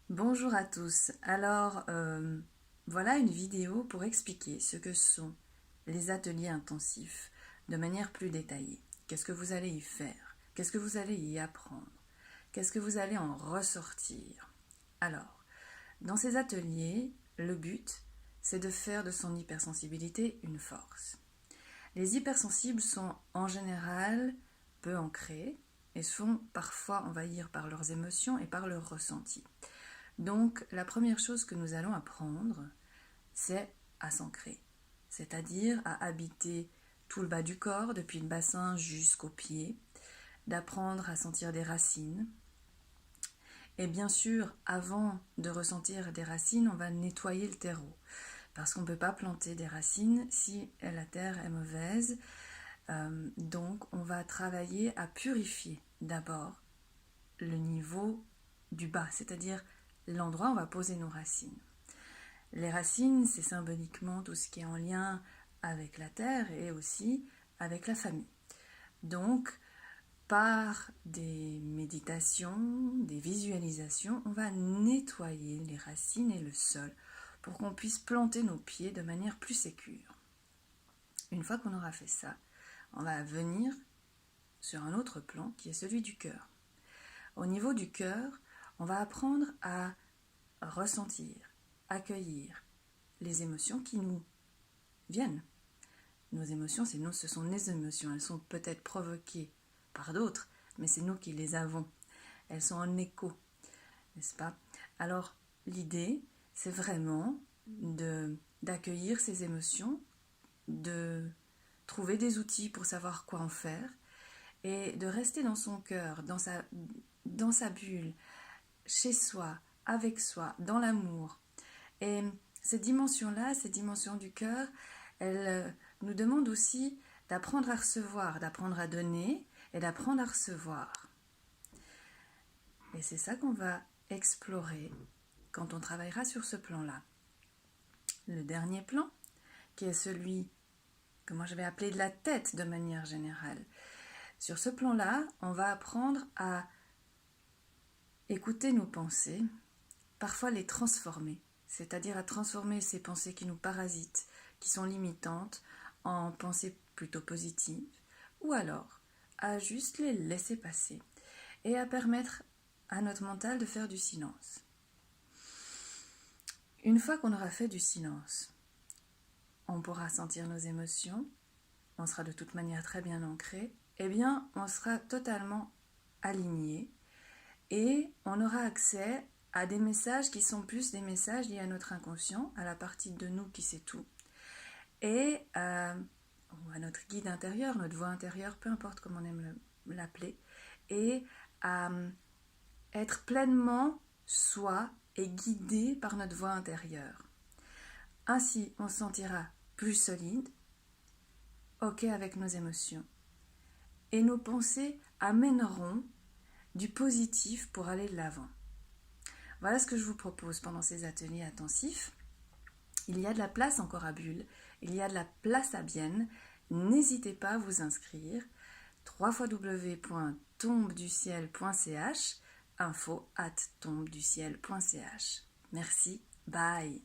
Bonjour à tous. Alors, voilà une vidéo pour expliquer ce que sont les ateliers intensifs de manière plus détaillée. Qu'est-ce que vous allez y faire? Qu'est-ce que vous allez y apprendre? Qu'est-ce que vous allez en ressortir? Alors, dans ces ateliers, le but, c'est de faire de son hypersensibilité une force. Les hypersensibles sont en général peu ancrés et sont parfois envahis par leurs émotions et par leurs ressentis. Donc, la première chose que nous allons apprendre, c'est à s'ancrer, c'est-à-dire à habiter tout le bas du corps, depuis le bassin jusqu'aux pieds, d'apprendre à sentir des racines. Et bien sûr, avant de ressentir des racines, on va nettoyer le terreau, parce qu'on ne peut pas planter des racines si la terre est mauvaise. Donc, on va travailler à purifier d'abord le niveau du bas, c'est-à-dire l'endroit où on va poser nos racines. Les racines, c'est symboliquement tout ce qui est en lien avec la terre et aussi avec la famille. Donc, par des méditations, des visualisations, on va nettoyer les racines et le sol pour qu'on puisse planter nos pieds de manière plus sécure. Une fois qu'on aura fait ça, on va venir sur un autre plan qui est celui du cœur. Au niveau du cœur, on va apprendre à ressentir, accueillir les émotions qui nous viennent. Nos émotions, ce sont nos émotions. Elles sont peut-être provoquées par d'autres, mais c'est nous qui les avons. Elles sont en écho, n'est-ce pas? Alors, l'idée, c'est vraiment d'accueillir ces émotions, de trouver des outils pour savoir quoi en faire et de rester dans son cœur, dans sa bulle, chez soi, avec soi, dans l'amour. Et cette dimension-là, cette dimension du cœur, elle nous demande aussi d'apprendre à recevoir, d'apprendre à donner et d'apprendre à recevoir. Et c'est ça qu'on va explorer quand on travaillera sur ce plan-là. Le dernier plan, qui est celui que moi je vais appeler de la tête de manière générale. Sur ce plan-là, on va apprendre à écouter nos pensées, parfois les transformer, c'est-à-dire à transformer ces pensées qui nous parasitent, qui sont limitantes, en pensées plutôt positives, ou alors à juste les laisser passer et à permettre à notre mental de faire du silence. Une fois qu'on aura fait du silence, on pourra sentir nos émotions, on sera de toute manière très bien ancré, et bien on sera totalement aligné et on aura accès à des messages qui sont plus des messages liés à notre inconscient, à la partie de nous qui sait tout, et à notre guide intérieur, notre voix intérieure, peu importe comment on aime l'appeler, et à être pleinement soi et guidé par notre voix intérieure. Ainsi, on se sentira plus solide, ok avec nos émotions, et nos pensées amèneront du positif pour aller de l'avant. Voilà ce que je vous propose pendant ces ateliers intensifs. Il y a de la place encore à Bulle, il y a de la place à Bienne. N'hésitez pas à vous inscrire. www.tombeduciel.ch info@tombeduciel.ch. Merci, bye.